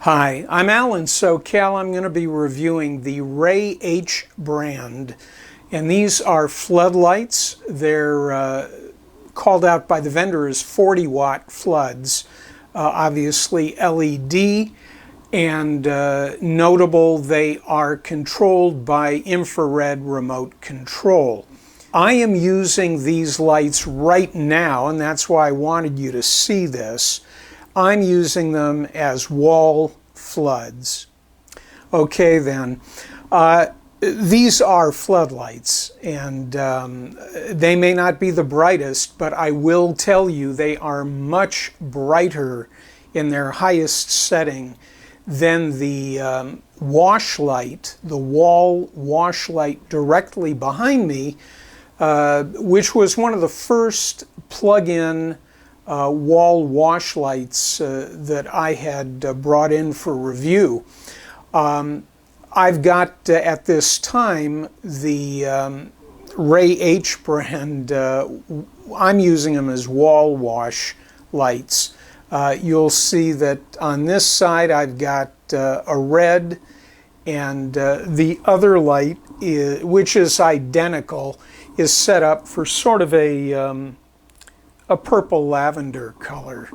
Hi, I'm Alan SoCal. I'm going to be reviewing the Ray H brand, and these are floodlights. They're called out by the vendor as 40-watt floods, obviously LED, and notable, they are controlled by infrared remote control. I am using these lights right now, and that's why I wanted you to see this. I'm using them as wall floods. Okay then, these are floodlights, and they may not be the brightest, but I will tell you they are much brighter in their highest setting than the wash light, the wall wash light directly behind me, which was one of the first plug-in wall wash lights that I had brought in for review. I've got at this time the Ray H brand. I'm using them as wall wash lights. You'll see that on this side I've got a red, and the other light, which is identical, is set up for sort of a purple lavender color.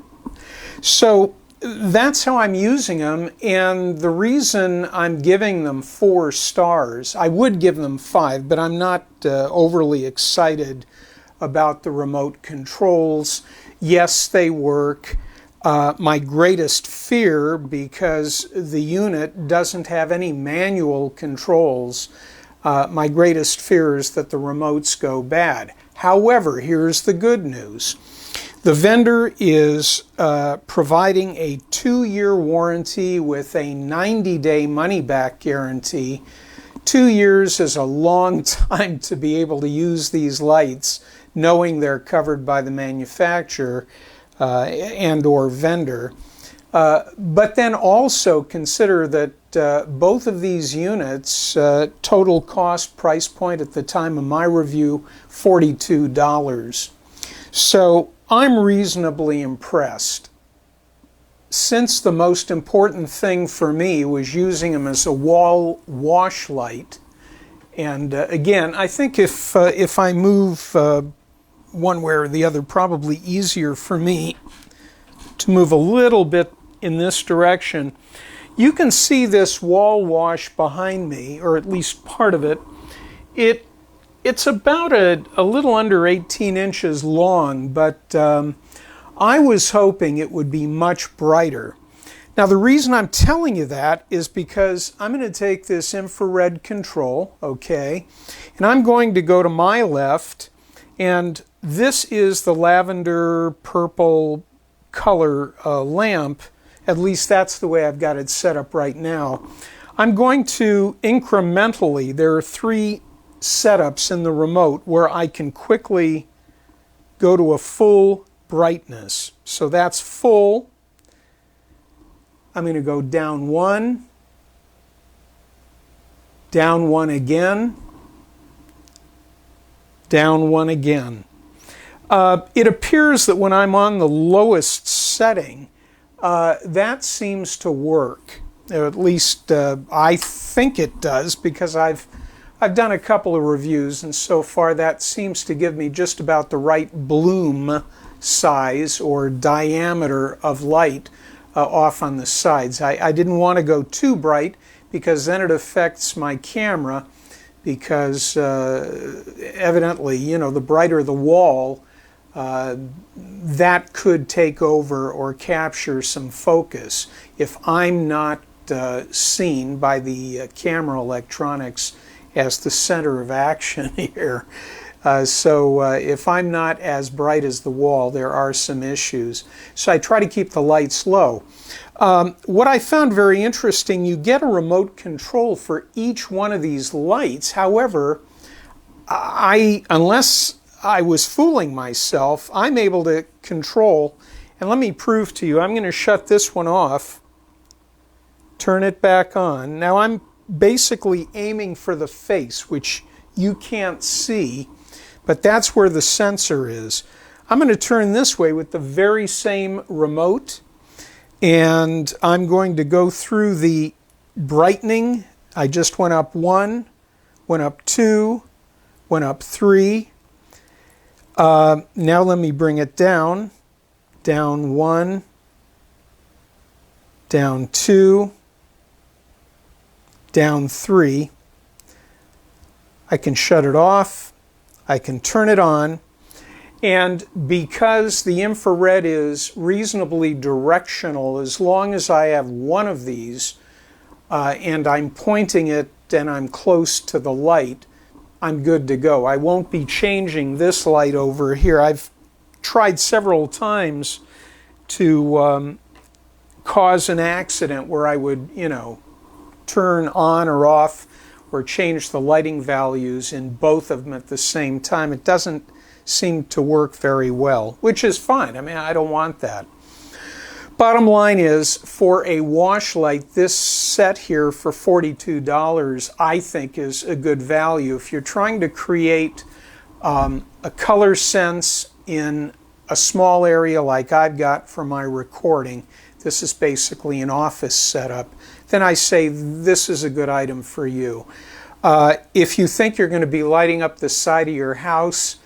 So that's how I'm using them, and the reason I'm giving them 4 stars, I would give them 5, but I'm not overly excited about the remote controls. Yes, they work. My greatest fear, because the unit doesn't have any manual controls, my greatest fear is that the remotes go bad. However, here's the good news. The vendor is providing a 2-year warranty with a 90-day money-back guarantee. 2 years is a long time to be able to use these lights, knowing they're covered by the manufacturer and or vendor. But then also consider that both of these units, total cost price point at the time of my review, $42. So I'm reasonably impressed. Since the most important thing for me was using them as a wall wash light, and again, I think if I move one way or the other, probably easier for me to move a little bit in this direction. You can see this wall wash behind me, or at least part of it. It's about a little under 18 inches long, but I was hoping it would be much brighter. Now the reason I'm telling you that is because I'm going to take this infrared control, okay, and I'm going to go to my left, and this is the lavender purple color lamp. At least that's the way I've got it set up right now. I'm going to incrementally, there are 3 setups in the remote where I can quickly go to a full brightness. So that's full. I'm going to go down 1, down 1 again, down 1 again. It appears that when I'm on the lowest setting, that seems to work. At least I think it does, because I've done a couple of reviews, and so far that seems to give me just about the right bloom size or diameter of light off on the sides. I didn't want to go too bright, because then it affects my camera, because evidently, you know, the brighter the wall, that could take over or capture some focus if I'm not seen by the camera electronics as the center of action here. So if I'm not as bright as the wall, there are some issues. So I try to keep the lights low. What I found very interesting, you get a remote control for each one of these lights. However, unless I was fooling myself, I'm able to control, and let me prove to you, I'm going to shut this one off, turn it back on. Now I'm basically aiming for the face, which you can't see, but that's where the sensor is. I'm going to turn this way with the very same remote, And I'm going to go through the brightening. I just went up 1, went up 2, went up 3. Now let me bring it down. Down 1, down 2, down 3. I can shut it off. I can turn it on. And because the infrared is reasonably directional, as long as I have one of these and I'm pointing it and I'm close to the light, I'm good to go. I won't be changing this light over here. I've tried several times to cause an accident where I would, turn on or off or change the lighting values in both of them at the same time. It doesn't seem to work very well, which is fine. I mean, I don't want that. Bottom line is, for a wash light, this set here for $42 I think is a good value. If you're trying to create a color sense in a small area like I've got for my recording, this is basically an office setup, then I say this is a good item for you. If you think you're going to be lighting up the side of your house,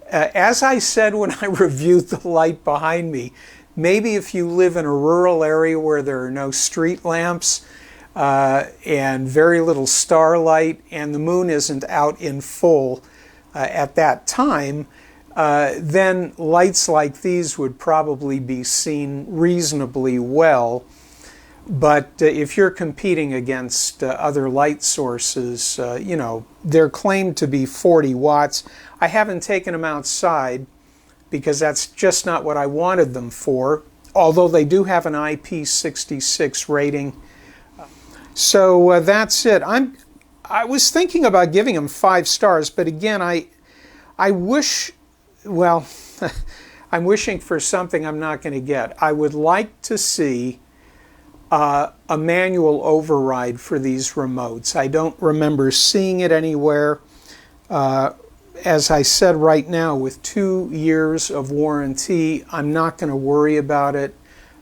as I said when I reviewed the light behind me, maybe if you live in a rural area where there are no street lamps and very little starlight and the moon isn't out in full at that time, then lights like these would probably be seen reasonably well. But if you're competing against other light sources, they're claimed to be 40 watts. I haven't taken them outside because that's just not what I wanted them for, although they do have an IP66 rating. So that's it. I was thinking about giving them 5 stars, but again, I wish, well, I'm wishing for something I'm not going to get. I would like to see a manual override for these remotes. I don't remember seeing it anywhere. As I said, right now, with 2 years of warranty, I'm not going to worry about it.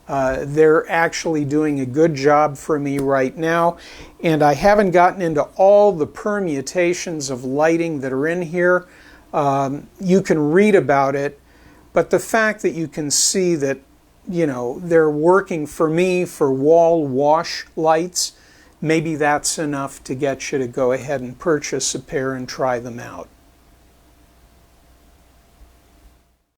They're actually doing a good job for me right now, and I haven't gotten into all the permutations of lighting that are in here. You can read about it, but the fact that you can see that they're working for me for wall wash lights, maybe that's enough to get you to go ahead and purchase a pair and try them out.